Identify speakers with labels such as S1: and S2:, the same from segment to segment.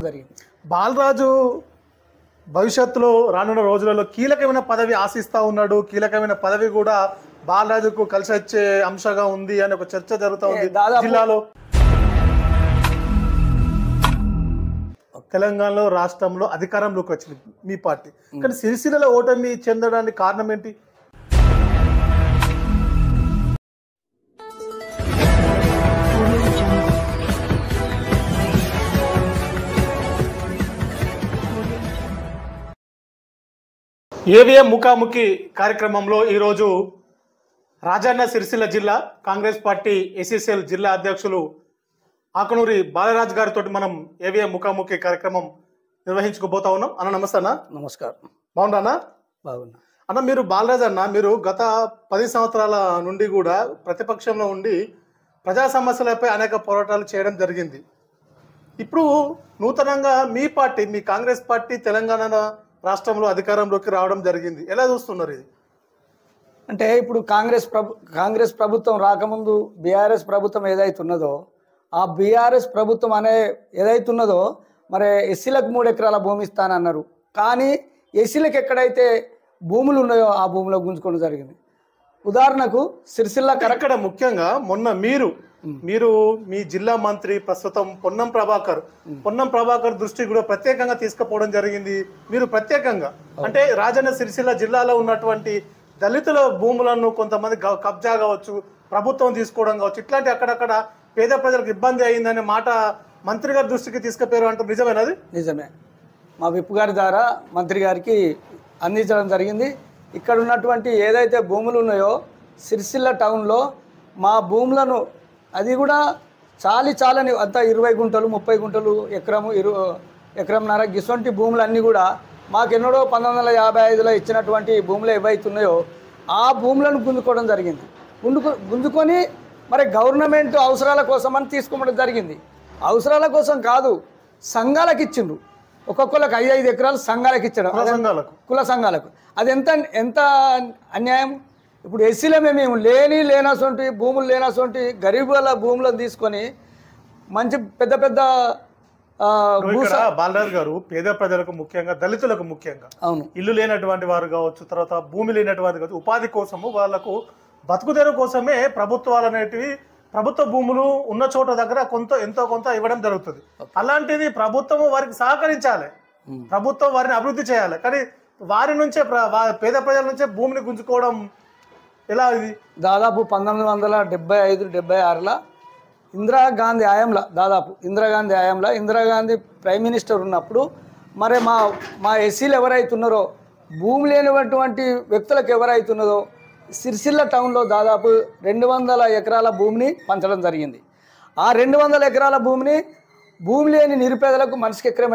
S1: జరిగింది.
S2: బాలరాజు భవిష్యత్తులో రానున్న రోజులలో కీలకమైన పదవి ఆశిస్తూ ఉన్నాడు. కీలకమైన పదవి కూడా బాలరాజుకు కలిసి వచ్చే అంశంగా ఉంది అని ఒక చర్చ జరుగుతూ ఉంది జిల్లాలో. తెలంగాణలో రాష్ట్రంలో అధికారంలోకి వచ్చింది మీ పార్టీ, కానీ సిరిసిల్లలో ఓటమి చెందడానికి కారణం ఏంటి? ఏవిఎం ముఖాముఖి కార్యక్రమంలో ఈరోజు రాజన్న సిరిసిల్ల జిల్లా కాంగ్రెస్ పార్టీ ఎస్ఎస్ఎల్ జిల్లా అధ్యక్షులు ఆకనూరి బాలరాజ్ గారితో మనం ఏవిఎం ముఖాముఖి కార్యక్రమం నిర్వహించుకోబోతా ఉన్నాం. అన్న నమస్తే అన్న.
S1: నమస్కారం.
S2: బాగుండన్నా?
S1: బాగున్నా
S2: అన్న. మీరు బాలరాజ్ అన్న, మీరు గత 10 సంవత్సరాల నుండి కూడా ప్రతిపక్షంలో ఉండి ప్రజా సమస్యలపై అనేక పోరాటాలు చేయడం జరిగింది. ఇప్పుడు నూతనంగా మీ పార్టీ, మీ కాంగ్రెస్ పార్టీ తెలంగాణ రాష్ట్రంలో అధికారంలోకి రావడం జరిగింది. ఎలా చూస్తున్నారు ఇది?
S1: అంటే ఇప్పుడు కాంగ్రెస్ ప్రభుత్వం రాకముందు బీఆర్ఎస్ ప్రభుత్వం ఏదైతున్నదో ఆ బీఆర్ఎస్ ప్రభుత్వం ఏదైతున్నదో మరి ఎస్సీలకు 3 ఎకరాల భూమి ఇస్తానన్నారు. కానీ ఎస్సీలకు ఎక్కడైతే భూములు ఉన్నాయో ఆ భూమిలో గుంజుకోవడం జరిగింది. ఉదాహరణకు సిరిసిల్ల
S2: ఇక్కడ ముఖ్యంగా మొన్న మీరు మీ జిల్లా మంత్రి ప్రస్తుతం పొన్నం ప్రభాకర్ దృష్టి కూడా ప్రత్యేకంగా తీసుకుపోవడం జరిగింది. మీరు ప్రత్యేకంగా అంటే రాజన్న సిరిసిల్ల జిల్లాలో ఉన్నటువంటి దళితుల భూములను కొంతమంది కబ్జా కావచ్చు, ప్రభుత్వం తీసుకోవడం కావచ్చు, ఇట్లాంటి అక్కడక్కడ పేద ప్రజలకు ఇబ్బంది అయిందనే మాట మంత్రి గారి దృష్టికి తీసుకుపోయారు అంటారు. నిజమేనది?
S1: నిజమే. మా విప్ గారి ద్వారా మంత్రి గారికి అందించడం జరిగింది. ఇక్కడ ఉన్నటువంటి ఏదైతే భూములు ఉన్నాయో సిరిసిల్ల టౌన్లో మా భూములను అది కూడా చాలని అంతా 20 గుంటలు 30 గుంటలు ఎకరంన్నర గిసొంటి భూములన్నీ కూడా మాకెన్నడో 1955లో ఇచ్చినటువంటి భూములు ఏవైతున్నాయో ఆ భూములను గుంజుకోవడం జరిగింది. గుంజుకొని మరి గవర్నమెంట్ అవసరాల కోసం అని తీసుకోవడం జరిగింది. అవసరాల కోసం కాదు, సంఘాలకు ఇచ్చిండ్రు. ఒక్కొక్కరికి 5 ఎకరాలు సంఘాలకు ఇచ్చడం, కుల సంఘాలకు. అది ఎంత అన్యాయం. ఇప్పుడు ఎస్సీలో మేము లేనటువంటి భూములు లేనటువంటి గరీబుల భూములను తీసుకొని మంచి పెద్ద పెద్ద
S2: బాలరాజ్ గారు పేద ప్రజలకు ముఖ్యంగా దళితులకు ముఖ్యంగా ఇల్లు లేనటువంటి వారు కావచ్చు, తర్వాత భూమి లేనటువంటి కావచ్చు, ఉపాధి కోసము వాళ్ళకు బతుకుదెరువు కోసమే ప్రభుత్వాలు అనేటివి ప్రభుత్వ భూములు ఉన్న చోట దగ్గర ఎంతో కొంత ఇవ్వడం జరుగుతుంది. అలాంటిది ప్రభుత్వము వారికి సహకరించాలి, ప్రభుత్వం వారిని అభివృద్ధి చేయాలి. కానీ వారి నుంచే పేద ప్రజల నుంచే భూమిని గుంజుకోవడం ఎలా? ఇది
S1: దాదాపు 1975-76లో ఇందిరాగాంధీ హయాంలో ఇందిరాగాంధీ ప్రైమ్ మినిస్టర్ ఉన్నప్పుడు మరి మా ఎస్సీలు ఎవరైతున్నారో భూమి లేనటువంటి వ్యక్తులకు ఎవరైతున్నదో సిరిసిల్ల టౌన్లో దాదాపు 200 ఎకరాల భూమిని పంచడం జరిగింది. ఆ 200 ఎకరాల భూమి లేని నిరుపేదలకు మనిషికి ఎకరం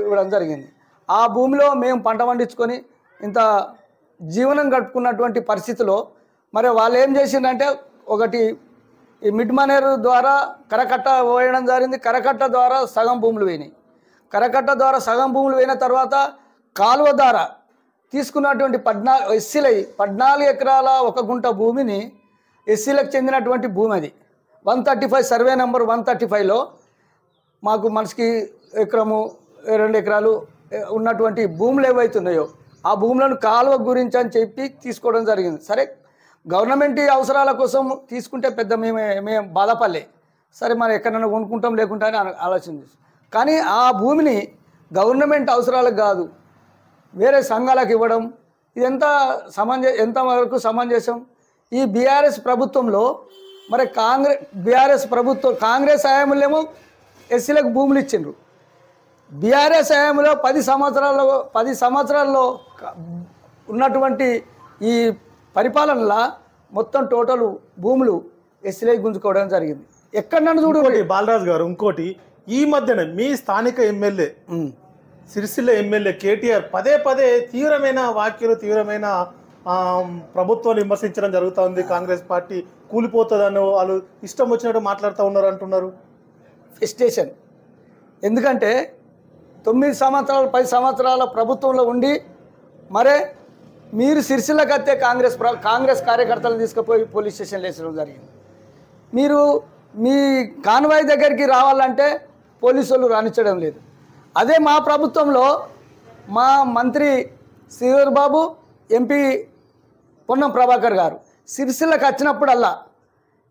S1: ఇవ్వడం జరిగింది. ఆ భూమిలో మేము పంట పండించుకొని ఇంత జీవనం గడుపుకున్నటువంటి పరిస్థితిలో మరి వాళ్ళు ఏం చేసిందంటే ఒకటి ఈ మిడ్ మనేరు ద్వారా కరకట్ట పోయడం జరిగింది. కరకట్ట ద్వారా సగం భూములు పోయినాయి. కరకట్ట ద్వారా సగం భూములు పోయిన తర్వాత కాలువ ద్వారా తీసుకున్నటువంటి 14 ఎకరాల 1 గుంట భూమిని ఎస్సీలకు చెందినటువంటి భూమి అది 135 సర్వే నెంబర్ 135లో మాకు మనిషికి ఎకరము 2 ఎకరాలు ఉన్నటువంటి భూములు ఏవైతున్నాయో ఆ భూములను కాలువ గురించి అని చెప్పి తీసుకోవడం జరిగింది. సరే, గవర్నమెంట్ అవసరాల కోసం తీసుకుంటే పెద్ద మేము బాధపడలే. సరే, మరి ఎక్కడైనా కొనుక్కుంటాం లేకుంటా అని ఆలోచించి, కానీ ఆ భూమిని గవర్నమెంట్ అవసరాలకు కాదు వేరే సంఘాలకు ఇవ్వడం ఎంతవరకు సమంజసం? ఈ బీఆర్ఎస్ ప్రభుత్వంలో మరి కాంగ్రెస్ హయాంలో ఎస్సీలకు భూములు ఇచ్చిండ్రు. బీఆర్ఎస్ హయాంలో 10 సంవత్సరాల్లో ఉన్నటువంటి ఈ పరిపాలనలో మొత్తం టోటల్ భూములు ఎస్సీలకు గుంజుకోవడం జరిగింది. ఎక్కడ నన్ను చూడు
S2: బాలరాజ్ గారు. ఇంకోటి, ఈ మధ్యన మీ స్థానిక ఎమ్మెల్యే సిరిసిల్ల ఎమ్మెల్యే కేటీఆర్ పదే తీవ్రమైన వ్యాఖ్యలు, తీవ్రమైన ప్రభుత్వాన్ని విమర్శించడం జరుగుతుంది. కాంగ్రెస్ పార్టీ కూలిపోతుందని వాళ్ళు ఇష్టం వచ్చినట్టు మాట్లాడుతూ ఉన్నారు అంటున్నారు.
S1: ఫ్రస్ట్రేషన్. ఎందుకంటే 9 సంవత్సరాలు 10 సంవత్సరాల ప్రభుత్వంలో ఉండి మరే మీరు సిరిసిల్లకి వస్తే కాంగ్రెస్ కార్యకర్తలను తీసుకుపోయి పోలీస్ స్టేషన్లో వేసడం జరిగింది. మీరు మీ కాన్వాయ్ దగ్గరికి రావాలంటే పోలీసు వాళ్ళు రానిచ్చడం లేదు. అదే మా ప్రభుత్వంలో మా మంత్రి శ్రీధర్ బాబు, ఎంపీ పొన్నం ప్రభాకర్ గారు సిరిసిల్లకు వచ్చినప్పుడల్లా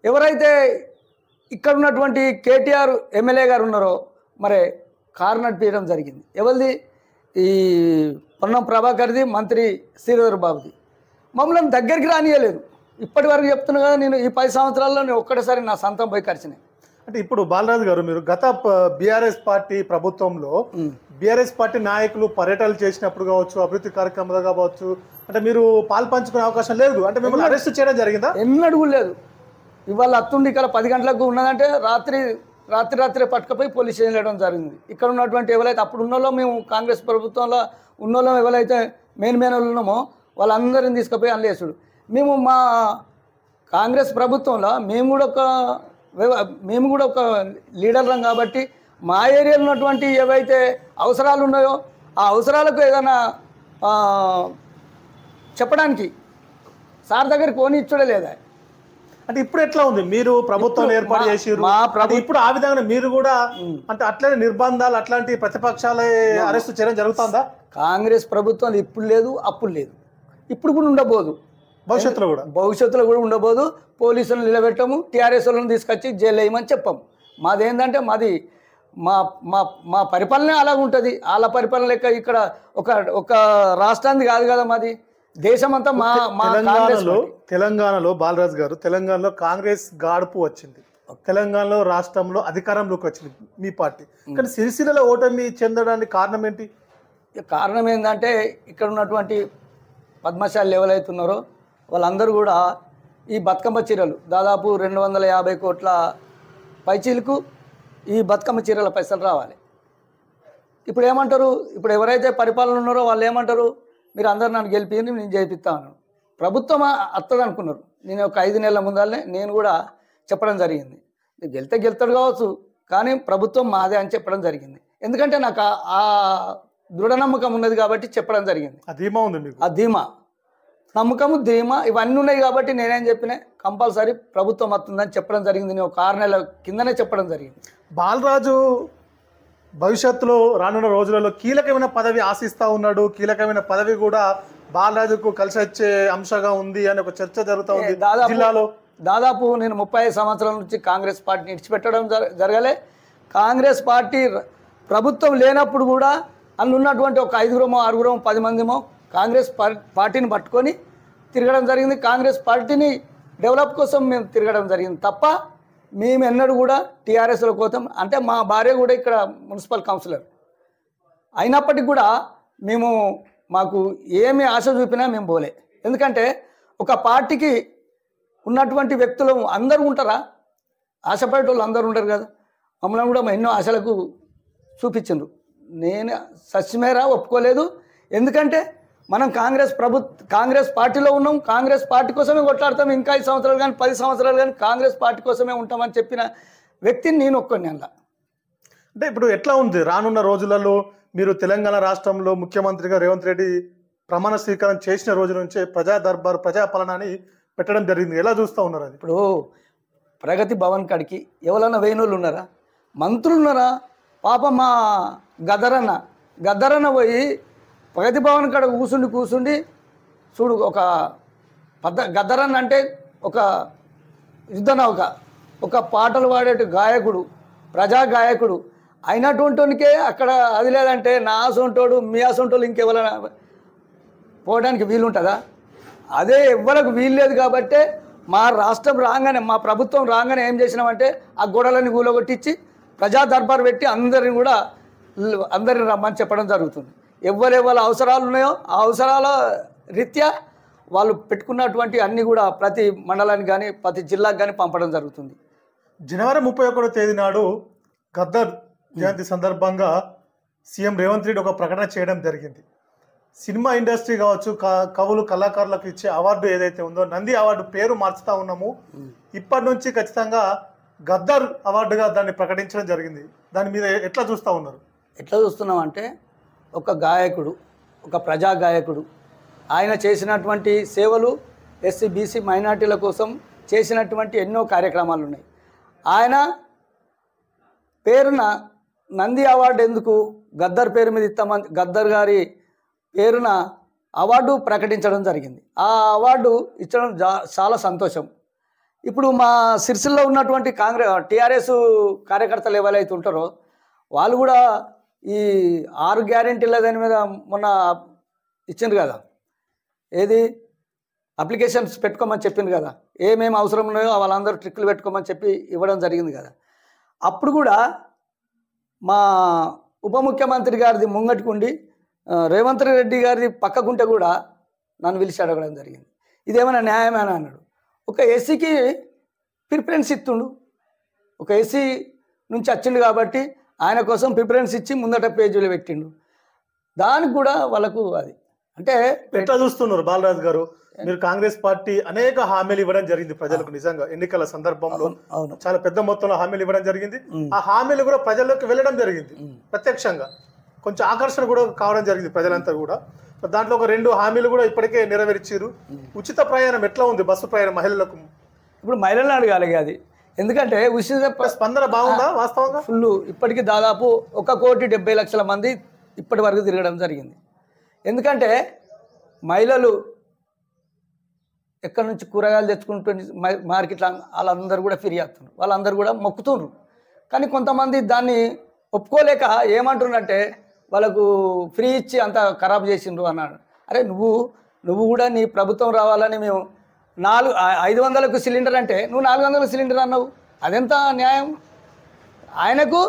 S1: ఎవరైతే ఇక్కడ ఉన్నటువంటి కేటీఆర్ ఎమ్మెల్యే గారు ఉన్నారో మరి కారు నడిపించడం జరిగింది. ఎవరిది? ఈ పొన్నం ప్రభాకర్ది, మంత్రి శ్రీధర్ బాబుది. మమ్మల్ని దగ్గరికి రానియలేదు. ఇప్పటి వరకు చెప్తున్నా కదా, నేను ఈ 10 సంవత్సరాల్లో నేను ఒక్కటేసారి నా సొంతం పోయి ఖర్చునే.
S2: అంటే ఇప్పుడు బాలరాజు గారు, మీరు గత బీఆర్ఎస్ పార్టీ ప్రభుత్వంలో బీఆర్ఎస్ పార్టీ నాయకులు పర్యటనలు చేసినప్పుడు కావచ్చు, అభివృద్ధి కార్యక్రమాలు కావచ్చు, అంటే మీరు పాల్పంచుకునే అవకాశం లేదు, అంటే మిమ్మల్ని అరెస్ట్ చేయడం జరిగిందా?
S1: ఎన్నడూ లేదు. ఇవాళ అత్తుండి ఇక్కడ 10 గంటలకు ఉన్నదంటే రాత్రి పట్టుకపోయి పోలీస్ స్టేషన్ వెళ్ళడం జరిగింది. ఇక్కడ ఉన్నటువంటి ఎవరైతే అప్పుడు ఉన్నోళ్ళో, మేము కాంగ్రెస్ ప్రభుత్వంలో ఉన్నోళ్ళో ఎవరైతే మెయిన్ వాళ్ళు ఉన్నామో వాళ్ళందరిని తీసుకుపోయి అనలేసుడు. మేము మా కాంగ్రెస్ ప్రభుత్వంలో మేము కూడా ఒక లీడర్లం కాబట్టి మా ఏరియాలో ఉన్నటువంటి ఏవైతే అవసరాలు ఉన్నాయో ఆ అవసరాలకు ఏదైనా చెప్పడానికి సార్ దగ్గరికి పోనీ ఇచ్చడే లేదా?
S2: అంటే ఇప్పుడు ఎట్లా ఉంది? మీరు ప్రభుత్వం ఏర్పాటు చేసిరు, ఇప్పుడు ఆ విధంగా మీరు కూడా అంటే అట్లనే నిర్బంధాలు అట్లాంటి ప్రతిపక్షాల అరెస్ట్ చేయడం జరుగుతుందా?
S1: కాంగ్రెస్ ప్రభుత్వం ఇప్పుడు లేదు, అప్పుడు లేదు, ఇప్పుడు కూడా ఉండబోదు, భవిష్యత్తులో కూడా ఉండబోదు. పోలీసులను నిలబెట్టము, టీఆర్ఎస్ వాళ్ళని తీసుకొచ్చి జైలు వేయమని చెప్పాము. మాదేంటంటే మా పరిపాలన అలాగ ఉంటుంది. వాళ్ళ పరిపాలన లెక్క ఇక్కడ ఒక రాష్ట్రానికి కాదు కదా మాది, దేశమంతా
S2: తెలంగాణలో బాలరాజు గారు, తెలంగాణలో కాంగ్రెస్ గాడుపు వచ్చింది, తెలంగాణలో రాష్ట్రంలో అధికారంలోకి వచ్చింది మీ పార్టీ, కానీ సిరిసిల్లలో ఓటమి చెందడానికి కారణం ఏంటి?
S1: కారణం ఏంటంటే ఇక్కడ ఉన్నటువంటి పద్మశాలి ఎవరైతున్నారో వాళ్ళందరూ కూడా ఈ బతుకమ్మ చీరలు దాదాపు 250 కోట్ల పైచీలకు ఈ బతుకమ్మ చీరల పైసలు రావాలి. ఇప్పుడు ఏమంటారు? ఇప్పుడు ఎవరైతే పరిపాలన ఉన్నారో వాళ్ళు ఏమంటారు? మీరు అందరు నన్ను గెలిపించి నేను చేయిస్తాను. ప్రభుత్వం అత్తది అనుకున్నారు. నేను ఒక 5 నెలల ముందరనే నేను కూడా చెప్పడం జరిగింది, గెలుతాడు కావచ్చు కానీ ప్రభుత్వం మాదే అని చెప్పడం జరిగింది. ఎందుకంటే నాకు ఆ దృఢ నమ్మకం ఉన్నది కాబట్టి చెప్పడం జరిగింది. ఆ ధీమా, నమ్మకము, ధీమా ఇవన్నీ ఉన్నాయి కాబట్టి నేనేం చెప్పినా కంపల్సరీ ప్రభుత్వం వస్తుందని చెప్పడం జరిగింది. నేను ఒక 6 నెలల కిందనే చెప్పడం జరిగింది.
S2: బాలరాజు భవిష్యత్తులో రానున్న రోజులలో కీలకమైన పదవి ఆశిస్తూ ఉన్నాడు, కీలకమైన పదవి కూడా బాలరాజుకు కలిసి వచ్చే అంశంగా ఉంది అని ఒక చర్చ జరుగుతూ ఉంది జిల్లాలో.
S1: దాదాపు నేను 35 సంవత్సరాల నుంచి కాంగ్రెస్ పార్టీని విడిచిపెట్టడం జరగలే. కాంగ్రెస్ పార్టీ ప్రభుత్వం లేనప్పుడు కూడా అందులో ఉన్నటువంటి ఒక 5 6 10 మందిమో కాంగ్రెస్ పార్టీని పట్టుకొని తిరగడం జరిగింది. కాంగ్రెస్ పార్టీని డెవలప్ కోసం మేము తిరగడం జరిగింది తప్ప మేము ఎన్నడూ కూడా టీఆర్ఎస్ల కోసం, అంటే మా భార్య కూడా ఇక్కడ మున్సిపల్ కౌన్సిలర్ అయినప్పటికీ కూడా మాకు ఏమి ఆశ చూపినా మేము పోలే. ఎందుకంటే ఒక పార్టీకి ఉన్నటువంటి వ్యక్తులు అందరూ ఉంటారా? ఆశపడేటోళ్ళు అందరూ ఉంటారు కదా. మమ్మల్ని కూడా ఎన్నో ఆశలకు చూపించిండ్రు. నేను సస్యమేరా ఒప్పుకోలేదు. ఎందుకంటే మనం కాంగ్రెస్ పార్టీలో ఉన్నాం, కాంగ్రెస్ పార్టీ కోసమే కొట్లాడతాం. ఇంకా 5 సంవత్సరాలు కానీ 10 సంవత్సరాలు కానీ కాంగ్రెస్ పార్టీ కోసమే ఉంటామని చెప్పిన వ్యక్తిని నేను ఒక్కడిని అలా.
S2: అంటే ఇప్పుడు ఎట్లా ఉంది రానున్న రోజులలో? మీరు తెలంగాణ రాష్ట్రంలో ముఖ్యమంత్రిగా రేవంత్ రెడ్డి ప్రమాణ స్వీకారం చేసిన రోజు నుంచే ప్రజా దర్బార్, ప్రజాపాలనని పెట్టడం జరిగింది. ఎలా చూస్తూ ఉన్నారు అది?
S1: ఇప్పుడు ప్రగతి భవన్ కాడికి ఎవరన్నా వేయినోళ్ళు ఉన్నారా? మంత్రులు ఉన్నారా? పాప మా గద్దరన్న పోయి ప్రగతి భవన్ కాడ కూర్చుండి చూడు, ఒక గద్దరన్న అంటే ఒక యుద్ధ నౌక, ఒక పాటలు పాడేటు గాయకుడు, ప్రజా గాయకుడు అయినటువంటికే అక్కడ అది లేదంటే నా సొంటోడు మీ అసొంటోళ్ళు ఇంకెవరైనా పోవడానికి వీలుంటుందా? అదే ఎవ్వరికి వీలు లేదు కాబట్టే మా రాష్ట్రం రాగానే, మా ప్రభుత్వం రాగానే ఏం చేసినామంటే ఆ గోడలని కూలగొట్టించి ప్రజా దర్బార్ పెట్టి అందరిని రమ్మని చెప్పడం జరుగుతుంది. ఎవరెవరి అవసరాలు ఉన్నాయో ఆ అవసరాల రీత్యా వాళ్ళు పెట్టుకున్నటువంటి అన్నీ కూడా ప్రతి మండలానికి కానీ ప్రతి జిల్లాకు కానీ పంపడం జరుగుతుంది.
S2: జనవరి 31వ తేదీ నాడు గద్దర్ జయంతి సందర్భంగా సీఎం రేవంత్ రెడ్డి ఒక ప్రకటన చేయడం జరిగింది. సినిమా ఇండస్ట్రీ కావచ్చు, కవులు కళాకారులకు ఇచ్చే అవార్డు ఏదైతే ఉందో నంది అవార్డు పేరు మార్చుతా ఉన్నాము, ఇప్పటి నుంచి ఖచ్చితంగా గద్దర్ అవార్డుగా దాన్ని ప్రకటించడం జరిగింది. దాని మీద ఎట్లా చూస్తూ ఉన్నారు?
S1: ఎట్లా చూస్తున్నామంటే ఒక గాయకుడు, ఒక ప్రజా గాయకుడు, ఆయన చేసినటువంటి సేవలు ఎస్సీ బీసీ మైనార్టీల కోసం చేసినటువంటి ఎన్నో కార్యక్రమాలు ఉన్నాయి. ఆయన పేరున నంది అవార్డు ఎందుకు గద్దర్ పేరు మీద ఇస్తామని గద్దర్ గారి పేరున అవార్డు ప్రకటించడం జరిగింది. ఆ అవార్డు ఇచ్చడం చాలా సంతోషం. ఇప్పుడు మా సిరిసిల్లో ఉన్నటువంటి టీఆర్ఎస్ కార్యకర్తలు ఎవరైతే ఉంటారో వాళ్ళు కూడా ఈ 6 గ్యారెంటీల దాని మీద మొన్న ఇచ్చిండ్రు కదా, ఏది అప్లికేషన్స్ పెట్టుకోమని చెప్పింది కదా, ఏమేమి అవసరం ఉన్నాయో వాళ్ళందరూ ట్రిక్లు పెట్టుకోమని చెప్పి ఇవ్వడం జరిగింది కదా. అప్పుడు కూడా మా ఉప ముఖ్యమంత్రి గారిది ముంగటికుండి రేవంత్ రెడ్డి గారిది పక్కకుంటే కూడా నన్ను పిలిచి అడగడం జరిగింది. ఇదేమైనా న్యాయమేనా అన్నాడు. ఒక ఎస్సీకి ప్రిఫరెన్స్ ఇస్తుండు, ఒక ఎస్సీ నుంచి వచ్చిండు కాబట్టి ఆయన కోసం ప్రిఫరెన్స్ ఇచ్చి ముందట పేజీలో పెట్టిండు. దానికి కూడా వాళ్ళకు అది అంటే
S2: ఎట్లా చూస్తున్నారు బాలరాజు గారు? మీరు కాంగ్రెస్ పార్టీ అనేక హామీలు ఇవ్వడం జరిగింది ప్రజలకు, నిజంగా ఎన్నికల సందర్భంలో చాలా పెద్ద మొత్తంలో హామీలు ఇవ్వడం జరిగింది. ఆ హామీలు కూడా ప్రజల్లోకి వెళ్ళడం జరిగింది ప్రత్యక్షంగా, కొంచెం ఆకర్షణ కూడా కావడం జరిగింది ప్రజలంతా కూడా. దాంట్లో ఒక 2 హామీలు కూడా ఇప్పటికే నెరవేర్చారు. ఉచిత ప్రయాణం ఎట్లా ఉంది, బస్సు ప్రయాణం మహిళలకు?
S1: ఇప్పుడు మహిళలను అడగాలి అది, ఎందుకంటే ఉచిత
S2: స్పందన బాగుందా వాస్తవంగా?
S1: ఫుల్. ఇప్పటికీ దాదాపు 1,70,00,000 మంది ఇప్పటి వరకు తిరగడం జరిగింది. ఎందుకంటే మహిళలు ఎక్కడి నుంచి కూరగాయలు తెచ్చుకుంటుంది మార్కెట్లో వాళ్ళందరూ కూడా ఫిర్యాదుతున్నారు, వాళ్ళందరూ కూడా మొక్కుతున్నారు. కానీ కొంతమంది దాన్ని ఒప్పుకోలేక ఏమంటున్నారంటే వాళ్ళకు ఫ్రీ ఇచ్చి అంత ఖరాబ్ చేసిండ్రు అన్నాడు. అరే నువ్వు కూడా నీ ప్రభుత్వం రావాలని మేము 500కు సిలిండర్ అంటే నువ్వు 400 సిలిండర్ అన్నావు, అదెంత న్యాయం? ఆయనకు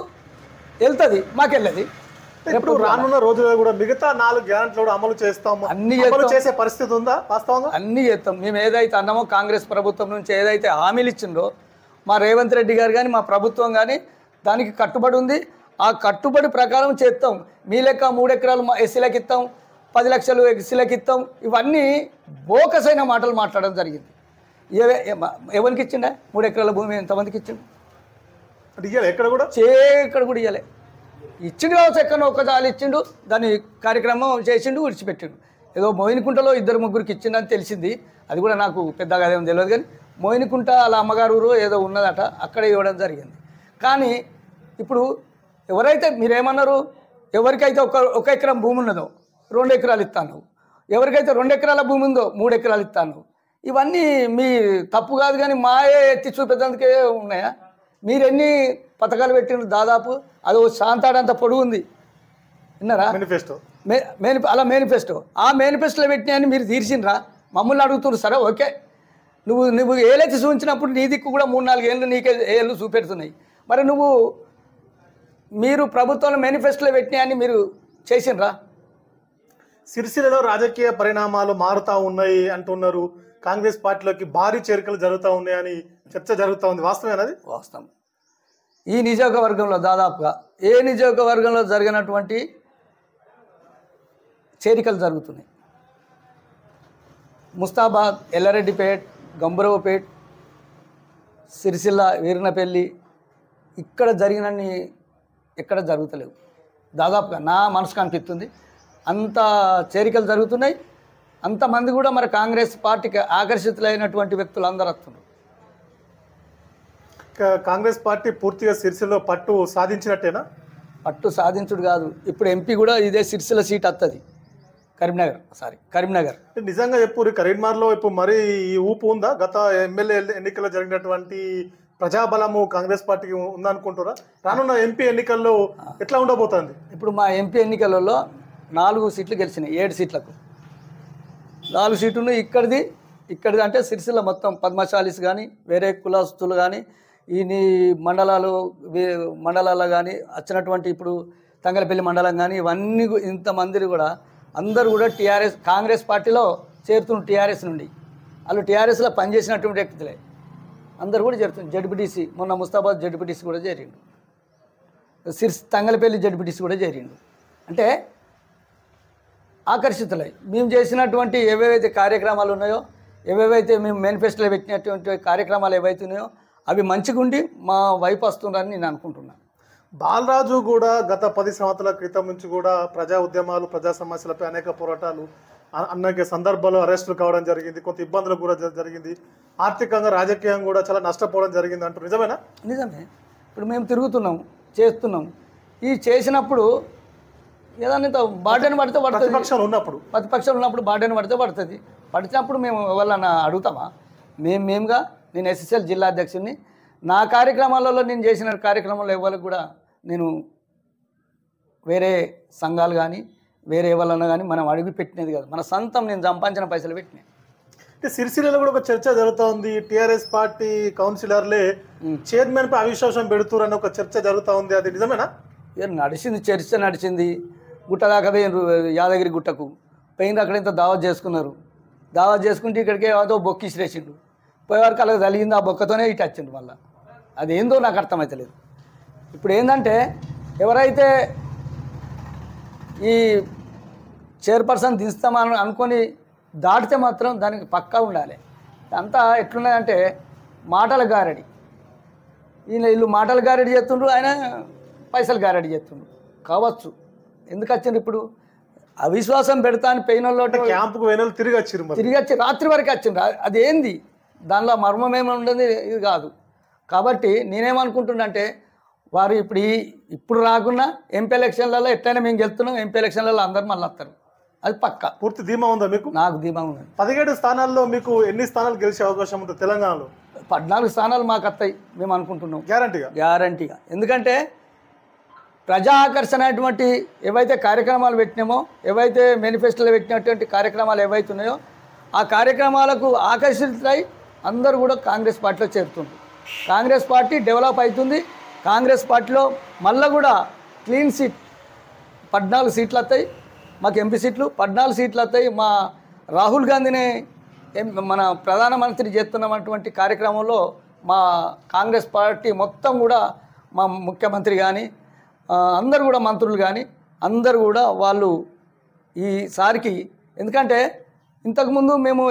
S1: వెళ్తుంది, మాకు వెళ్ళదు.
S2: ఇప్పుడు రానున్న రోజుల్లో కూడా మిగతా 4 గ్యారెంటీలు కూడా అమలు చేస్తాము, అమలు చేసే పరిస్థితి ఉందా వాస్తవంగా?
S1: అన్నీ చేస్తాం. మేము ఏదైతే అన్నామో కాంగ్రెస్ ప్రభుత్వం నుంచి ఏదైతే హామీలు ఇచ్చిందో మా రేవంత్ రెడ్డి గారు కానీ మా ప్రభుత్వం కానీ దానికి కట్టుబడి ఉంది. ఆ కట్టుబడి ప్రకారం చేస్తాం. మీ లెక్క 3 ఎకరాలు ఎస్సీలకు ఇస్తాం, 10 లక్షలు ఎస్సీలకు ఇస్తాం, ఇవన్నీ బోకసైన మాటలు మాట్లాడడం జరిగింది. ఎవరికి ఇచ్చిండే 3 ఎకరాల భూమి ఎంతమందికి ఇచ్చిండు?
S2: ఎక్కడ కూడా
S1: ఇవ్వలే. ఇచ్చిండు కావచ్చు, ఎక్కడో ఒక్కదాలు ఇచ్చిండు, దాని కార్యక్రమం చేసిండు, విడిచిపెట్టిండు. ఏదో మోయినకుంటలో 2-3కి ఇచ్చిండని తెలిసింది, అది కూడా నాకు పెద్దగా అదేమో తెలియదు. కానీ మోయినకుంట వాళ్ళ అమ్మగారు ఊరు ఏదో ఉన్నదట, అక్కడే ఇవ్వడం జరిగింది. కానీ ఇప్పుడు ఎవరైతే మీరేమన్నారు, ఎవరికైతే 1 ఎకరం భూమి ఉన్నదో 2 ఎకరాలు ఇస్తాను, ఎవరికైతే 2 ఎకరాల భూమి ఉందో 3 ఎకరాలు ఇస్తాను, ఇవన్నీ మీ తప్పు కాదు. కానీ మాయే ఎత్తి చూపేందుకే ఉన్నాయా? మీరు ఎన్ని పథకాలు పెట్టిండ్రు? దాదాపు అది శాంతాడంత పొడుగు ఉంది, విన్నారా?
S2: మేనిఫెస్టో
S1: అలా మేనిఫెస్టో. ఆ మేనిఫెస్టోలో పెట్టినాయని మీరు తీర్చిండ్రా? మమ్మల్ని అడుగుతున్నారు. సరే ఓకే, నువ్వు ఏలైతే చూపించినప్పుడు నీ దిక్కు కూడా 3-4 ఏళ్ళు నీకే ఏళ్ళు చూపెడుతున్నాయి. మరి మీరు ప్రభుత్వంలో మేనిఫెస్టోలో పెట్టినాయని మీరు చేసిండ్రా?
S2: సిరిసిల్లలో రాజకీయ పరిణామాలు మారుతూ ఉన్నాయి అంటున్నారు. కాంగ్రెస్ పార్టీలోకి భారీ చేరికలు జరుగుతూ ఉన్నాయని చర్చ జరుగుతూ ఉంది, వాస్తవేనది?
S1: వాస్తవం. ఈ నియోజకవర్గంలో దాదాపుగా ఏ నియోజకవర్గంలో జరిగినటువంటి చేరికలు జరుగుతున్నాయి. ముస్తాబాద్, ఎల్లారెడ్డిపేట్, గంభీరవపేట్, సిరిసిల్ల, వీరినపల్లి, ఇక్కడ జరిగినన్ని ఎక్కడ జరుగుతలేవు. దాదాపుగా నా మనసుకు అనిపిస్తుంది అంత చేరికలు జరుగుతున్నాయి. అంతమంది కూడా మరి కాంగ్రెస్ పార్టీకి ఆకర్షితులైనటువంటి వ్యక్తులు అందరూ వస్తున్నారు.
S2: కాంగ్రెస్ పార్టీ పూర్తిగా సిరిసిల్లో పట్టు సాధించినట్టేనా?
S1: పట్టు సాధించుడు కాదు, ఇప్పుడు ఎంపీ కూడా ఇదే సిరిసిల్ల సీట్ వస్తుంది, కరీంనగర్.
S2: నిజంగా చెప్పు, కరీంనగర్లో ఇప్పుడు మరి ఈ ఊపు ఉందా? గత ఎమ్మెల్యే ఎన్నికల్లో జరిగినటువంటి ప్రజాబలము కాంగ్రెస్ పార్టీకి ఉందనుకుంటారా? రానున్న ఎంపీ ఎన్నికల్లో ఎట్లా ఉండబోతుంది?
S1: ఇప్పుడు మా ఎంపీ ఎన్నికలలో 4 సీట్లు గెలిచినాయి, 7 సీట్లకు 4 సీట్లు. ఇక్కడిది అంటే సిరిసిల్ల మొత్తం పద్మశాలీస్ కానీ వేరే కులస్తులు కానీ ఈ మండలాల్లో కానీ వచ్చినటువంటి ఇప్పుడు తంగలపల్లి మండలం కానీ ఇవన్నీ ఇంతమంది కూడా అందరూ కూడా కాంగ్రెస్ పార్టీలో చేరుతున్నారు. టీఆర్ఎస్ నుండి వాళ్ళు టీఆర్ఎస్లో పనిచేసినటువంటి వ్యక్తులే అందరూ కూడా చేరుతున్నారు. జడ్పీటీసీ మొన్న ముస్తాబాద్ జడ్పీటీసీ కూడా చేరిండు, తంగలపల్లి జడ్పీటీసీ కూడా చేరిండు. అంటే ఆకర్షితులై మేము చేసినటువంటి ఏవేవైతే కార్యక్రమాలు ఉన్నాయో, ఏవేవైతే మేము మేనిఫెస్టోలో పెట్టినటువంటి కార్యక్రమాలు ఏవైతే ఉన్నాయో అవి మంచిగుండి మా వైపు వస్తున్నారని నేను అనుకుంటున్నాను.
S2: బాలరాజు కూడా గత 10 సంవత్సరాల క్రితం నుంచి కూడా ప్రజా ఉద్యమాలు, ప్రజా సమస్యలపై అనేక పోరాటాలు, అనేక సందర్భాల్లో అరెస్టులు కావడం జరిగింది, కొంత ఇబ్బందులు కూడా జరిగింది, ఆర్థికంగా రాజకీయంగా కూడా చాలా నష్టపోవడం జరిగింది అంటారు, నిజమేనా?
S1: నిజమే. ఇప్పుడు మేము తిరుగుతున్నాం, చేస్తున్నాం. ఈ చేసినప్పుడు ఏదన్నా ఇంత బాటని పడితే పడుతుంది, ప్రతిపక్షాలు ఉన్నప్పుడు బాటని పడితే పడుతుంది. పడిచినప్పుడు మేము ఎవరన్నా అడుగుతామా? మేముగా నేను ఎస్ఎస్ఎల్ జిల్లా అధ్యక్షుడిని. నా కార్యక్రమాలలో నేను చేసిన కార్యక్రమాల్లో ఎవరికి కూడా నేను వేరే సంఘాలు కానీ వేరే ఎవరన్నా కానీ మనం అడిగి పెట్టినది కాదు, మన సొంతం నేను సంపాదించిన పైసలు పెట్టినాయి.
S2: అంటే సిరిసిల్లలో కూడా ఒక చర్చ జరుగుతోంది. టీఆర్ఎస్ పార్టీ కౌన్సిలర్లే చైర్మన్ పై అవిశ్వాసం పెడుతురని ఒక చర్చ జరుగుతూ ఉంది, అది నిజమేనా?
S1: నడిచింది, చర్చ నడిచింది. గుట్ట దాకా యాదగిరి గుట్టకు పోయింది, అక్కడ ఇంత దావత్ చేసుకున్నారు. దావత్ చేసుకుంటే ఇక్కడికి ఏదో బొక్కి ఇసిరేసిండు. పోయేవారికి అలా కలిగింది, ఆ బొక్కతోనే ఇటు వచ్చిండు. మళ్ళీ అదేందో నాకు అర్థమవుతలేదు. ఇప్పుడు ఏంటంటే ఎవరైతే ఈ చైర్పర్సన్ దిస్తామని అనుకొని దాటితే మాత్రం దానికి పక్కా ఉండాలి. అంతా ఎట్లున్నదంటే మాటల గారడి. వీళ్ళు మాటల గారడి చేస్తుండ్రు, ఆయన పైసలు గారడి చేస్తుండ్రు కావచ్చు. ఎందుకు వచ్చిండ్రు ఇప్పుడు? అవిశ్వాసం పెడతా అని పోయిన
S2: క్యాంపుకు తిరిగి
S1: వచ్చి రాత్రి వరకు వచ్చిండ్రు. అది ఏంది? దానిలో మర్మం ఏమైనా ఉండదు, ఇది కాదు. కాబట్టి నేనేమనుకుంటున్నంటే వారు ఇప్పుడు రాకున్నా ఎంపీ ఎలక్షన్లలో ఎట్లయినా మేము గెలుస్తున్నాం, ఎంపీ ఎలక్షన్లలో అందరు మళ్ళీ వస్తారు. అది పక్క.
S2: పూర్తి ధీమా ఉందా మీకు?
S1: నాకు ధీమా ఉంది.
S2: 17 స్థానాల్లో మీకు ఎన్ని స్థానాలు గెలిచే అవకాశం ఉంటుంది తెలంగాణలో?
S1: 14 స్థానాలు మాకు వస్తాయి మేము అనుకుంటున్నాం,
S2: గ్యారంటీగా.
S1: ఎందుకంటే ప్రజా ఆకర్షణ అటువంటి ఏవైతే కార్యక్రమాలు పెట్టినామో, ఏవైతే మేనిఫెస్టోలో పెట్టినటువంటి కార్యక్రమాలు ఏవైతే ఉన్నాయో ఆ కార్యక్రమాలకు ఆకర్షితులై అందరూ కూడా కాంగ్రెస్ పార్టీలో చేరుతుంది. కాంగ్రెస్ పార్టీ డెవలప్ అవుతుంది. కాంగ్రెస్ పార్టీలో మళ్ళీ కూడా క్లీన్ సీట్ 14 సీట్లు వస్తాయి మాకు, ఎంపీ సీట్లు 14 సీట్లు వస్తాయి. మా రాహుల్ గాంధీని మన ప్రధానమంత్రి చేస్తున్నటువంటి కార్యక్రమంలో మా కాంగ్రెస్ పార్టీ మొత్తం కూడా మా ముఖ్యమంత్రి కానీ అందరు కూడా మంత్రులు కానీ అందరు కూడా వాళ్ళు ఈసారికి, ఎందుకంటే ఇంతకుముందు మేము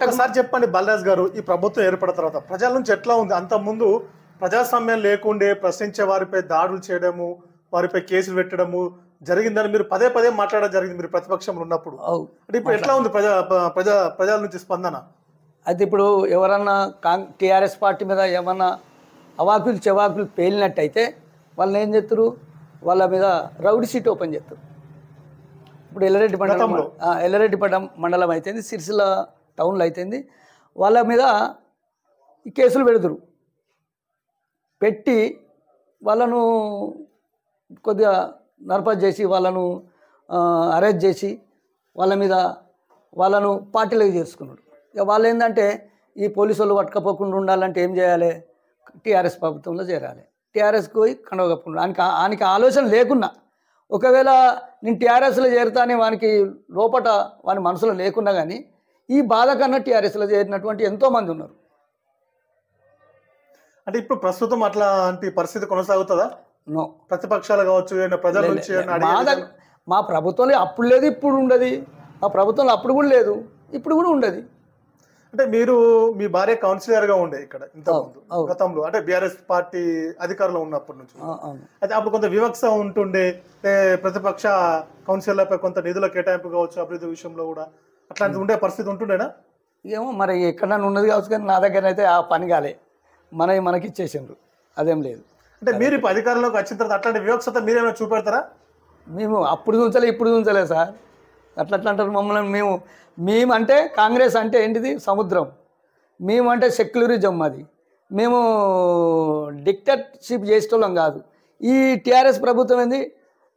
S2: ఒకసారి చెప్పండి బలరాజ్ గారు, ఈ ప్రభుత్వం ఏర్పడిన తర్వాత ప్రజల నుంచి ఎట్లా ఉంది? అంతకుముందు ప్రజాస్వామ్యం లేకుండే ప్రశ్నించే వారిపై దాడులు చేయడము, వారిపై కేసులు పెట్టడము జరిగిందని మీరు పదే మాట్లాడడం జరిగింది మీరు ప్రతిపక్షంలో ఉన్నప్పుడు. అంటే ఇప్పుడు ఎట్లా ఉంది ప్రజల నుంచి స్పందన?
S1: అయితే ఇప్పుడు ఎవరన్నా టీఆర్ఎస్ పార్టీ మీద ఏమన్నా అవాకులు చెవాకులు పేలినట్టయితే వాళ్ళని ఏం చేస్తారు? వాళ్ళ మీద రౌడీ షీట్ ఓపెన్ చేస్తారు. ఇప్పుడు ఎల్లారెడ్డిపట్నం మండలం అయితేంది, సిరిసిల్ల టౌన్లో అయితేంది, వాళ్ళ మీద ఈ కేసులు పెడతారు. పెట్టి వాళ్ళను కొద్దిగా నర్పస్ చేసి వాళ్ళను అరెస్ట్ చేసి వాళ్ళను పార్టీలోకి చేసుకున్నాడు. ఇక వాళ్ళు ఏంటంటే ఈ పోలీసు వాళ్ళు పట్టుకపోకుండా ఉండాలంటే ఏం చేయాలి? టీఆర్ఎస్ ప్రభుత్వంలో చేరాలి, టీఆర్ఎస్కి పోయి కండవ కప్పుకున్నాడు. ఆయనకి ఆలోచన లేకున్నా, ఒకవేళ నేను టీఆర్ఎస్లో చేరుతానే వానికి లోపట వాని మనసులో లేకున్నా కానీ ఈ బాధ కన్నా టీఆర్ఎస్లో చేరినటువంటి ఎంతోమంది ఉన్నారు.
S2: అంటే ఇప్పుడు ప్రస్తుతం అట్లాంటి పరిస్థితి కొనసాగుతుందా?
S1: నో.
S2: ప్రతిపక్షాలు కావచ్చు, ప్రజల నుంచి
S1: మా ప్రభుత్వంలో అప్పుడు లేదు, ఇప్పుడు ఉండదు. మా ప్రభుత్వంలో అప్పుడు కూడా లేదు, ఇప్పుడు కూడా ఉండదు.
S2: అంటే మీరు మీ భార్య కౌన్సిలర్గా ఉండే ఇక్కడ ఇంతకుముందు గతంలో, అంటే బీఆర్ఎస్ పార్టీ అధికారంలో ఉన్నప్పటి నుంచి. అయితే అప్పుడు కొంత వివక్ష ఉంటుండే, ప్రతిపక్ష కౌన్సిలర్లపై కొంత నిధుల కేటాయింపు కావచ్చు, అభివృద్ధి విషయంలో కూడా అట్లాంటిది ఉండే పరిస్థితి ఉంటుండేనా?
S1: ఏమో మరి ఎక్కడన్నా ఉన్నది కావచ్చు, కానీ నా దగ్గర అయితే ఆ పని కాలే, మనకి ఇచ్చేసిండ్రు, అదేం లేదు.
S2: అంటే మీరు ఇప్పుడు అధికారంలోకి వచ్చిన తర్వాత అట్లాంటి వివక్షత మీరేమైనా చూపెడతారా?
S1: మేము అప్పుడు చూంచలే, ఇప్పుడు చూంచలే సార్. అట్లా అంటారు మమ్మల్ని. మేము అంటే కాంగ్రెస్ అంటే ఏంటిది? సముద్రం. మేము అంటే సెక్యులరిజం. అది మేము డిక్టేటర్షిప్ చేసేటోళ్ళం కాదు. ఈ టీఆర్ఎస్ ప్రభుత్వం ఏంది?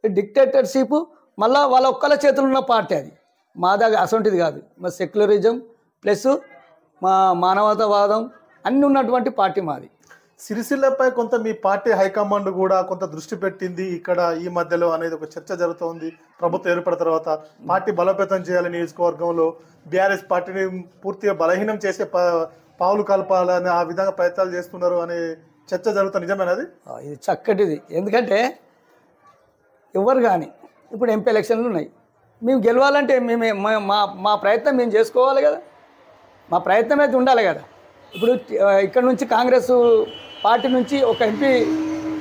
S1: డిక్టేటర్షిప్ మళ్ళీ వాళ్ళ ఒక్కళ్ళ చేతులు ఉన్న పార్టీ. అది మా దగ్గర అసొంటిది కాదు. మా సెక్యులరిజం ప్లస్ మా మానవతావాదం అన్నీ ఉన్నటువంటి పార్టీ మాది.
S2: సిరిసిల్లపై కొంత మీ పార్టీ హైకమాండ్ కూడా కొంత దృష్టి పెట్టింది ఇక్కడ ఈ మధ్యలో అనేది ఒక చర్చ జరుగుతోంది. ప్రభుత్వం ఏర్పడిన తర్వాత పార్టీ బలోపేతం చేయాలి, నియోజకవర్గంలో బీఆర్ఎస్ పార్టీని పూర్తిగా బలహీనం చేసే పావులు కలపాలని ఆ విధంగా ప్రయత్నాలు చేస్తున్నారు అనే చర్చ జరుగుతుంది. నిజమేనది?
S1: ఇది చక్కటిది. ఎందుకంటే ఎవరు కానీ ఇప్పుడు ఎంపీ ఎలక్షన్లు ఉన్నాయి, మేము గెలవాలంటే మా ప్రయత్నం మేము చేసుకోవాలి కదా. మా ప్రయత్నం అయితే ఉండాలి కదా. ఇప్పుడు ఇక్కడ నుంచి కాంగ్రెస్ పార్టీ నుంచి ఒక ఎంపీ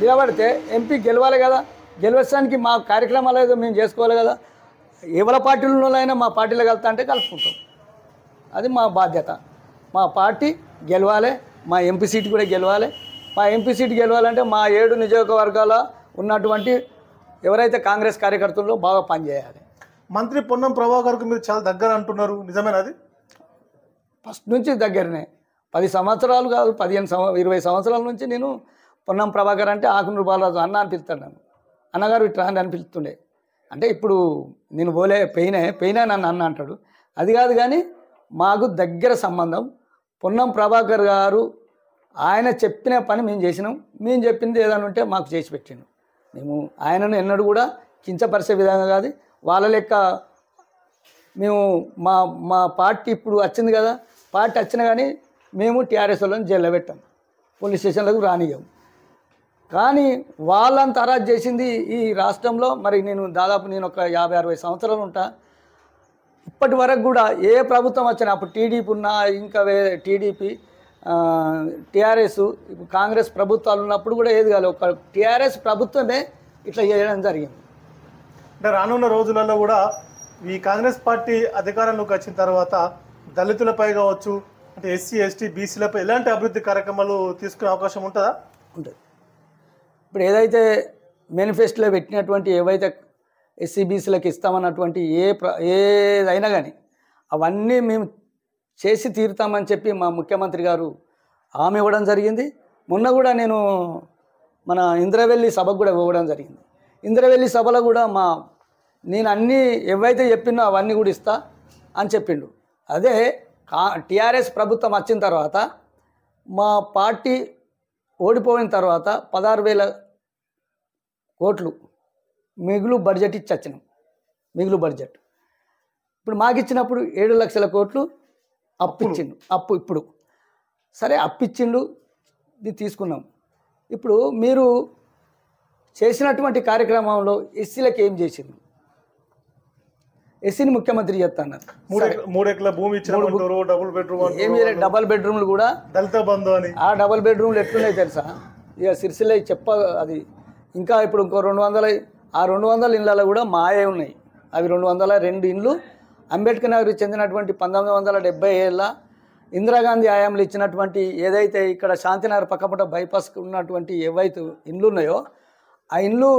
S1: నిలబడితే ఎంపీ గెలవాలి కదా. గెలవడానికి మా కార్యక్రమాలు ఏదో మేము చేసుకోవాలి కదా. ఎవరి పార్టీలలోనైనా మా పార్టీలో కలుతా అంటే కలుపుకుంటాం. అది మా బాధ్యత. మా పార్టీ గెలవాలి, మా ఎంపీ సీట్ కూడా గెలవాలి. మా ఎంపీ సీట్ గెలవాలంటే మా 7 నియోజకవర్గాల ఉన్నటువంటి ఎవరైతే కాంగ్రెస్ కార్యకర్తల్లో బాగా పనిచేయాలి.
S2: మంత్రి పొన్నం ప్రభాకర్కు మీరు చాలా దగ్గర అంటున్నారు, నిజమేనా అది?
S1: ఫస్ట్ నుంచి దగ్గరనే 10 సంవత్సరాలు కాదు 20 సంవత్సరాల నుంచి నేను పొన్నం ప్రభాకర్ అంటే ఆకునూరు బాలరాజు అన్న అని పిలుస్తాను. నన్ను అన్నగారు ఇట్లా అని పిలుస్తుండే. అంటే ఇప్పుడు నేను పోయినా నన్ను అన్న అంటాడు, అది కాదు. కానీ మాకు దగ్గర సంబంధం. పొన్నం ప్రభాకర్ గారు ఆయన చెప్పిన పని మేము చేసినాం. మేము చెప్పింది ఏదైనా ఉంటే మాకు చేసి పెట్టిండు. మేము ఆయనను ఎన్నడూ కూడా కించపరిచే విధంగా కాదు. వాళ్ళ లెక్క మేము మా పార్టీ ఇప్పుడు వచ్చింది కదా, పార్టీ వచ్చినా కానీ మేము టీఆర్ఎస్ వాళ్ళని జైల్లో పెట్టాం, పోలీస్ స్టేషన్లకు రానియ్యాం. కానీ వాళ్ళంత అరాజ్ చేసింది ఈ రాష్ట్రంలో. మరి నేను ఒక 50-60 సంవత్సరాలు ఉంటా. ఇప్పటి వరకు కూడా ఏ ప్రభుత్వం వచ్చినా, అప్పుడు టీడీపీ ఉన్నా, ఇంకా టీడీపీ టీఆర్ఎస్ కాంగ్రెస్ ప్రభుత్వాలు ఉన్నప్పుడు కూడా ఏది కాదు, ఒక టీఆర్ఎస్ ప్రభుత్వమే ఇట్లా చేయడం జరిగింది.
S2: అంటే రానున్న రోజులలో కూడా ఈ కాంగ్రెస్ పార్టీ అధికారంలోకి వచ్చిన తర్వాత దళితులపై కావచ్చు, అంటే ఎస్సీ ఎస్టీ బీసీలపై ఎలాంటి అభివృద్ధి కార్యక్రమాలు తీసుకునే అవకాశం ఉంటుందా?
S1: ఉంటుంది. ఇప్పుడు ఏదైతే మేనిఫెస్టోలో పెట్టినటువంటి ఏవైతే ఎస్సీ బీసీలకు ఇస్తామన్నటువంటి ఏదైనా కానీ అవన్నీ మేము చేసి తీరుతామని చెప్పి మా ముఖ్యమంత్రి గారు హామీ ఇవ్వడం జరిగింది. మొన్న కూడా నేను మన ఇంద్రవెల్లి సభకు కూడా ఇవ్వడం జరిగింది. ఇంద్రవెల్లి సభలో కూడా నేను అన్నీ ఏవైతే చెప్పినో అవన్నీ కూడా ఇస్తా అని చెప్పిండు. అదే టీఆర్ఎస్ ప్రభుత్వం వచ్చిన తర్వాత మా పార్టీ ఓడిపోయిన తర్వాత 16,000 కోట్లు మిగులు బడ్జెట్ ఇచ్చి వచ్చినాం. మిగులు బడ్జెట్ ఇప్పుడు మాకు ఇచ్చినప్పుడు 7 లక్షల కోట్లు అప్పు ఇప్పుడు సరే అప్పిచ్చిండు, ఇది తీసుకున్నాం. ఇప్పుడు మీరు చేసినటువంటి కార్యక్రమంలో ఎస్సీలకు ఏం చేసిండు? ఎస్సీని ముఖ్యమంత్రి చెప్తున్నారు.
S2: 3 ఎకరాల భూమి ఇచ్చినామంటారు, డబుల్ బెడ్రూమ్
S1: ఏమి డబల్ బెడ్రూమ్లు కూడా
S2: దళిత బంధు అని.
S1: ఆ డబల్ బెడ్రూమ్లు ఎట్లున్నాయి తెలుసా? ఇక సిరిసిల్ల అది ఇంకా ఇప్పుడు ఇంకో 200 ఇళ్ళలో కూడా మాయే ఉన్నాయి. అవి 202 ఇండ్లు అంబేద్కర్ నగర్కి చెందినటువంటి 1970 ఇందిరాగాంధీ హయాంలో ఇచ్చినటువంటి ఏదైతే ఇక్కడ శాంతినగర్ పక్కపట బైపాస్కి ఉన్నటువంటి ఏవైతే ఇండ్లు ఉన్నాయో ఆ ఇండ్లు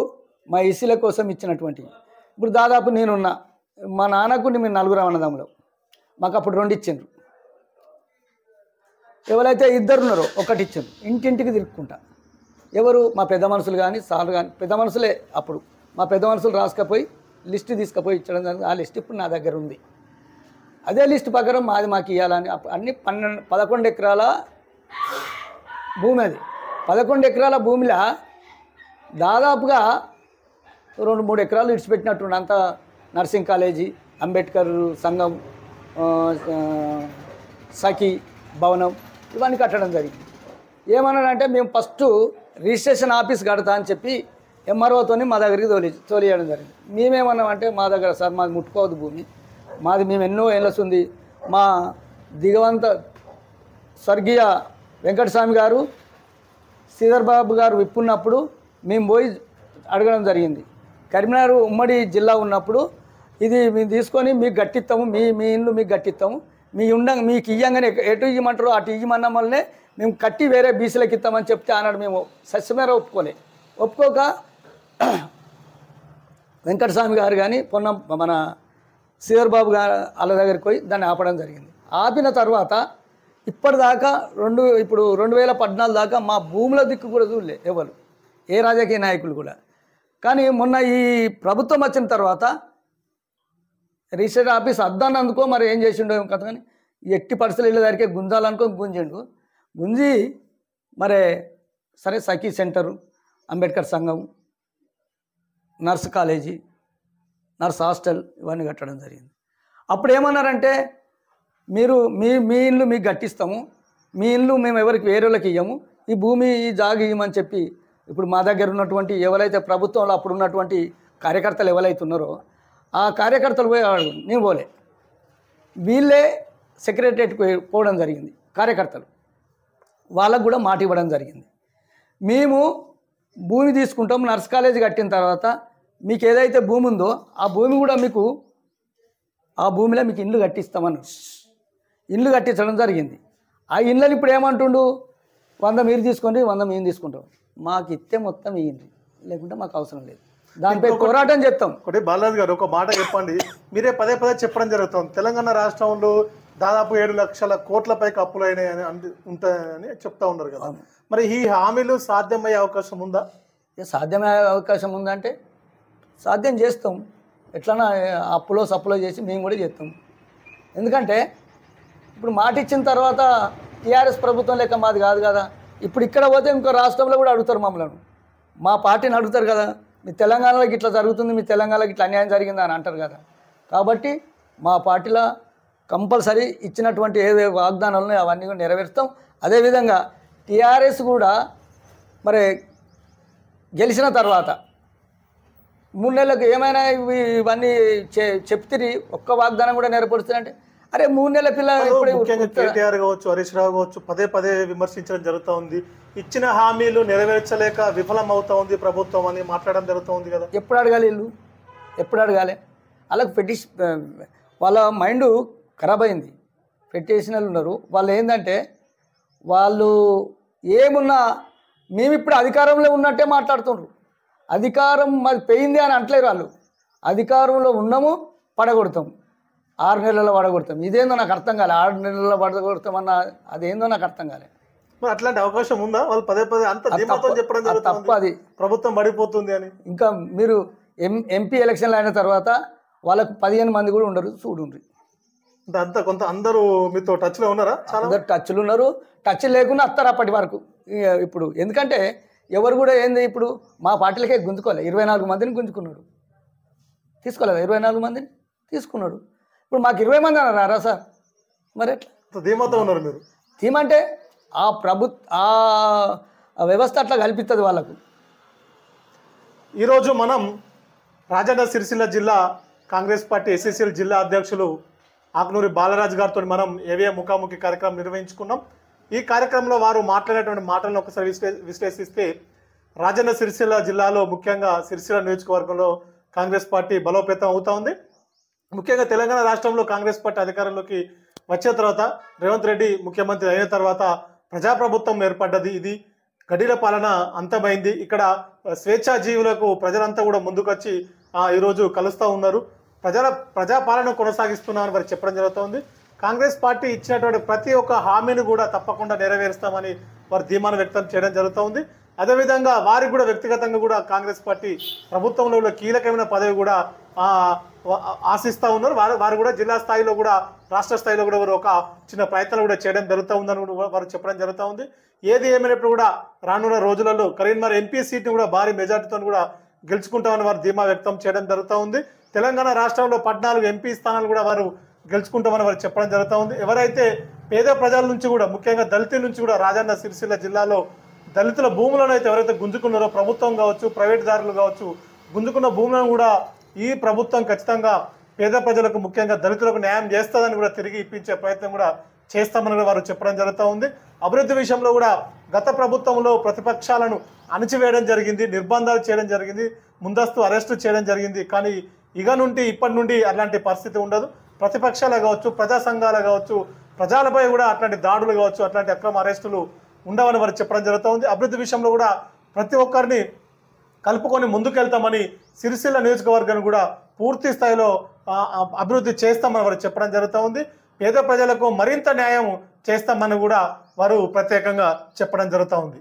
S1: మా ఎస్సీల కోసం ఇచ్చినటువంటివి. ఇప్పుడు దాదాపు నేనున్నా, మా నాన్నకు మేము 4 అన్నదమ్ములు, మాకు అప్పుడు 2 ఇచ్చిండ్రు. ఎవరైతే 2 ఉన్నారో 1 ఇచ్చిండ్రు. ఇంటింటికి తిరుక్కుంటా. ఎవరు? మా పెద్ద మనుషులు కానీ సార్లు కానీ, పెద్ద మనుషులే. అప్పుడు మా పెద్ద మనుషులు రాసుకపోయి లిస్ట్ తీసుకుపోయి ఇచ్చడం జరిగింది. ఆ లిస్ట్ ఇప్పుడు నా దగ్గర ఉంది. అదే లిస్ట్ ప్రకారం మాకు ఇవ్వాలని అన్ని 11 ఎకరాల భూమి. అది 11 ఎకరాల భూమిలో దాదాపుగా 2-3 ఎకరాలు ఇడిచిపెట్టినట్టుండి. అంతా నర్సింగ్ కాలేజీ, అంబేద్కర్ సంఘం, సఖీ భవనం ఇవన్నీ కట్టడం జరిగింది. ఏమన్నాడంటే మేము ఫస్ట్ రిజిస్ట్రేషన్ ఆఫీస్ కడతా అని చెప్పి ఎంఆర్ఓతో మా దగ్గరికి తోలియడం జరిగింది. మేమేమన్నామంటే మా దగ్గర సార్ మాది ముట్టుకోవద్దు భూమి, మాది మేము ఎన్నో ఏళ్ళొస్తుంది. మా దిగవంత స్వర్గీయ వెంకటస్వామి గారు, శ్రీధర్ బాబు గారు విప్పున్నప్పుడు మేము పోయి అడగడం జరిగింది. కరీంనగర్ ఉమ్మడి జిల్లా ఉన్నప్పుడు ఇది మేము తీసుకొని మీకు గట్టిస్తాము, మీ ఇల్లు మీకు గట్టిస్తాము, మీకు ఇయ్యంగానే ఎటు ఇవ్వమంటారో అటు ఇవ్వమన్న వల్లనే మేము కట్టి వేరే బీసీలకు ఇస్తామని చెప్తే అన్నాడు. మేము సస్యమేర ఒప్పుకోక వెంకటస్వామి గారు కానీ మన శ్రీధర్ బాబు గారు వాళ్ళ దగ్గరికి పోయి దాన్ని ఆపడం జరిగింది. ఆపిన తర్వాత ఇప్పటిదాకా ఇప్పుడు 2014 దాకా మా భూముల దిక్కు కూడా చూడలే ఎవరు, ఏ రాజకీయ నాయకులు కూడా. కానీ మొన్న ఈ ప్రభుత్వం వచ్చిన తర్వాత రిజిస్టర్ ఆఫీస్ అద్దానందుకో మరి ఏం చేసిండో ఏం కథ, కానీ ఎట్టి పరిస్థితులు ఇళ్ళ దగ్గరికి గుంజాలనుకో గుంజి మరి సరే సఖీ సెంటరు, అంబేద్కర్ సంఘం, నర్స్ కాలేజీ, నర్స్ హాస్టల్ ఇవన్నీ కట్టడం జరిగింది. అప్పుడు ఏమన్నారంటే మీరు మీ ఇల్లు మీకు గట్టిస్తాము, మీ ఇల్లు మేము ఎవరికి వేరే వాళ్ళకి ఇవ్వము, ఈ భూమి ఈ జాగ ఇవ్వమని చెప్పి ఇప్పుడు మా దగ్గర ఉన్నటువంటి ఎవరైతే ప్రభుత్వంలో అప్పుడు ఉన్నటువంటి కార్యకర్తలు ఎవరైతే ఉన్నారో ఆ కార్యకర్తలు పోయేవాడు. నేను పోలే, వీళ్ళే సెక్రటరియట్కి పోవడం జరిగింది. కార్యకర్తలు వాళ్ళకు కూడా మాట ఇవ్వడం జరిగింది. మేము భూమి తీసుకుంటాం, నర్స్ కాలేజీ కట్టిన తర్వాత మీకు ఏదైతే భూమి ఉందో ఆ భూమి కూడా ఆ భూమిలో మీకు ఇల్లు కట్టిస్తామన్నారు. ఇల్లు కట్టించడం జరిగింది. ఆ ఇళ్ళని ఇప్పుడు ఏమంటుండు, 100 మీరు తీసుకోండి, 100 మేము తీసుకుంటాం. మాకు ఇస్తే మొత్తం ఇయ్యండి, లేకుంటే మాకు అవసరం లేదు. దానిపై పోరాటం చేస్తాం.
S2: ఒకటి బాలరాజు గారు ఒక మాట చెప్పండి. మీరే పదే పదే చెప్పడం జరుగుతుంది, తెలంగాణ రాష్ట్రంలో దాదాపు 7 లక్షల కోట్ల పైకి అప్పులు అయినాయని ఉంటాయని చెప్తా ఉన్నారు కదా. మరి ఈ హామీలు సాధ్యమయ్యే అవకాశం ఉందా?
S1: సాధ్యమయ్యే అవకాశం ఉందంటే సాధ్యం చేస్తాం. ఎట్లన్నా అప్పులో సప్పులో చేసి మేము కూడా చేస్తాం. ఎందుకంటే ఇప్పుడు మాట ఇచ్చిన తర్వాత టీఆర్ఎస్ ప్రభుత్వం లెక్క మాది కాదు కదా. ఇప్పుడు ఇక్కడ పోతే ఇంకో రాష్ట్రంలో కూడా అడుగుతారు మమ్మల్ని, మా పార్టీని అడుగుతారు కదా, మీ తెలంగాణలోకి ఇట్లా జరుగుతుంది, మీ తెలంగాణలోకి ఇట్లా అన్యాయం జరిగిందా అని అంటారు కదా. కాబట్టి మా పార్టీలో కంపల్సరీ ఇచ్చినటువంటి ఏ వాగ్దానాలు ఉన్నాయో అవన్నీ కూడా నెరవేరుస్తాం. అదేవిధంగా టీఆర్ఎస్ కూడా మరి గెలిచిన తర్వాత 3 నెలలకు ఏమైనా ఇవన్నీ చెప్తిరి, ఒక్క వాగ్దానం కూడా నెరవేరుస్తారంటే అరే 3 నెలల పిల్ల
S2: ముఖ్యంగా కేటీఆర్ కావచ్చు, హరీష్ రావు కావచ్చు పదే పదే విమర్శించడం జరుగుతూ ఉంది. ఇచ్చిన హామీలు నెరవేర్చలేక విఫలం అవుతా ఉంది ప్రభుత్వం అని మాట్లాడడం జరుగుతూ ఉంది కదా.
S1: ఎప్పుడు అడగాలి వీళ్ళు, ఎప్పుడు అడగాలి? వాళ్ళకి వాళ్ళ మైండ్ ఖరాబ్ అయింది. పెట్టేసిన వాళ్ళు ఉన్నారు. వాళ్ళు ఏంటంటే వాళ్ళు ఏమున్నా మేము ఇప్పుడు అధికారంలో ఉన్నట్టే మాట్లాడుతున్నారు. అధికారం మాది పోయింది అని అంటలేరు వాళ్ళు. అధికారంలో ఉన్నాము, పడగొడతాం, 6 నెలల్లో పడగొడతాం. ఇదేందో నాకు అర్థం కాలే. 6 నెలల్లో పడగొడతామన్న అదేందో నాకు అర్థం కాలే.
S2: మరి అట్లాంటి అవకాశం ఉందా? వాళ్ళు పదే పదే అంత ధీమాతో చెప్పడం జరుగుతుంది
S1: తప్పు. అది
S2: ప్రభుత్వం పడిపోతుంది అని.
S1: ఇంకా మీరు ఎంపీ ఎలక్షన్లు అయిన తర్వాత వాళ్ళకు 15 మంది కూడా ఉండరు, చూడుండ్రి.
S2: అంతా కొంత అందరూ మీతో టచ్లో ఉన్నారా? చాలా
S1: టచ్లు ఉన్నారు. టచ్ లేకుండా వస్తారు అప్పటి వరకు. ఇప్పుడు ఎందుకంటే ఎవరు కూడా ఏంది, ఇప్పుడు మా పార్టీలకే గుంజుకోలే. 24 మందిని గుంజుకున్నాడు, తీసుకోలేదా? 24 మందిని తీసుకున్నాడు. ఇప్పుడు మాకు 20 మంది అన్నారా సార్? మరి ఎట్లా
S2: ధీమాతో ఉన్నారు మీరు?
S1: ధీమంటే ఆ వ్యవస్థ అట్లా కల్పిస్తుంది వాళ్ళకు.
S2: ఈరోజు మనం రాజన్న సిరిసిల్ల జిల్లా కాంగ్రెస్ పార్టీ ఎస్ఎస్ఎల్ జిల్లా అధ్యక్షులు ఆకునూరి బాలరాజు గారితో మనం ఏవే ముఖాముఖి కార్యక్రమం నిర్వహించుకున్నాం. ఈ కార్యక్రమంలో వారు మాట్లాడేటువంటి మాటలను ఒకసారి విశ్లేషిస్తే రాజన్న సిరిసిల్ల జిల్లాలో ముఖ్యంగా సిరిసిల్ల నియోజకవర్గంలో కాంగ్రెస్ పార్టీ బలోపేతం అవుతా ఉంది. ముఖ్యంగా తెలంగాణ రాష్ట్రంలో కాంగ్రెస్ పార్టీ అధికారంలోకి వచ్చిన తర్వాత రేవంత్ రెడ్డి ముఖ్యమంత్రి అయిన తర్వాత ప్రజాప్రభుత్వం ఏర్పడ్డది. ఇది గడిల పాలన అంతమైంది. ఇక్కడ స్వేచ్ఛాజీవులకు ప్రజలంతా కూడా ముందుకొచ్చి ఈరోజు కలుస్తూ ఉన్నారు. ప్రజాపాలన కొనసాగిస్తున్నామని వారు చెప్పడం జరుగుతుంది. కాంగ్రెస్ పార్టీ ఇచ్చినటువంటి ప్రతి ఒక్క హామీని కూడా తప్పకుండా నెరవేరుస్తామని వారు ధీమాను వ్యక్తం చేయడం జరుగుతుంది. అదేవిధంగా వారికి కూడా వ్యక్తిగతంగా కూడా కాంగ్రెస్ పార్టీ ప్రభుత్వంలో కీలకమైన పదవి కూడా ఆశిస్తూ ఉన్నారు. వారు కూడా జిల్లా స్థాయిలో కూడా రాష్ట్ర స్థాయిలో కూడా వారు ఒక చిన్న ప్రయత్నం కూడా చేయడం జరుగుతూ ఉందని వారు చెప్పడం జరుగుతూ ఉంది. ఏది ఏమైనప్పుడు కూడా రానున్న రోజులలో కరీంనగర్ ఎంపీ సీట్ని కూడా భారీ మెజార్టీతో కూడా గెలుచుకుంటామని వారు ధీమా వ్యక్తం చేయడం జరుగుతూ ఉంది. తెలంగాణ రాష్ట్రంలో 14 ఎంపీ స్థానాలు కూడా వారు గెలుచుకుంటామని వారు చెప్పడం జరుగుతూ ఉంది. ఎవరైతే పేద ప్రజల నుంచి కూడా ముఖ్యంగా దళితుల నుంచి కూడా రాజన్న సిరిసిల్ల జిల్లాలో దళితుల భూములను అయితే ఎవరైతే గుంజుకున్నారో ప్రభుత్వం కావచ్చు, ప్రైవేటుదారులు కావచ్చు, గుంజుకున్న భూములను కూడా ఈ ప్రభుత్వం ఖచ్చితంగా పేద ప్రజలకు ముఖ్యంగా దళితులకు న్యాయం చేస్తుందని కూడా తిరిగి ఇప్పించే ప్రయత్నం కూడా చేస్తామని వారు చెప్పడం జరుగుతూ ఉంది. అభివృద్ధి విషయంలో కూడా గత ప్రభుత్వంలో ప్రతిపక్షాలను అణచివేయడం జరిగింది, నిర్బంధాలు చేయడం జరిగింది, ముందస్తు అరెస్టు చేయడం జరిగింది. కానీ ఇప్పటి నుండి అలాంటి పరిస్థితి ఉండదు. ప్రతిపక్షాలు కావచ్చు, ప్రజా సంఘాలు కావచ్చు, ప్రజలపై కూడా అట్లాంటి దాడులు కావచ్చు, అట్లాంటి అక్రమ అరెస్టులు ఉండవని వారు చెప్పడం జరుగుతూ ఉంది. అభివృద్ధి విషయంలో కూడా ప్రతి ఒక్కరిని కలుపుకొని ముందుకెళ్తామని సిరిసిల్ల నియోజకవర్గాన్ని కూడా పూర్తి స్థాయిలో అభివృద్ధి చేస్తామని వారు చెప్పడం జరుగుతూ ఉంది. పేద ప్రజలకు మరింత న్యాయం చేస్తామని కూడా వారు ప్రత్యేకంగా చెప్పడం జరుగుతూ ఉంది.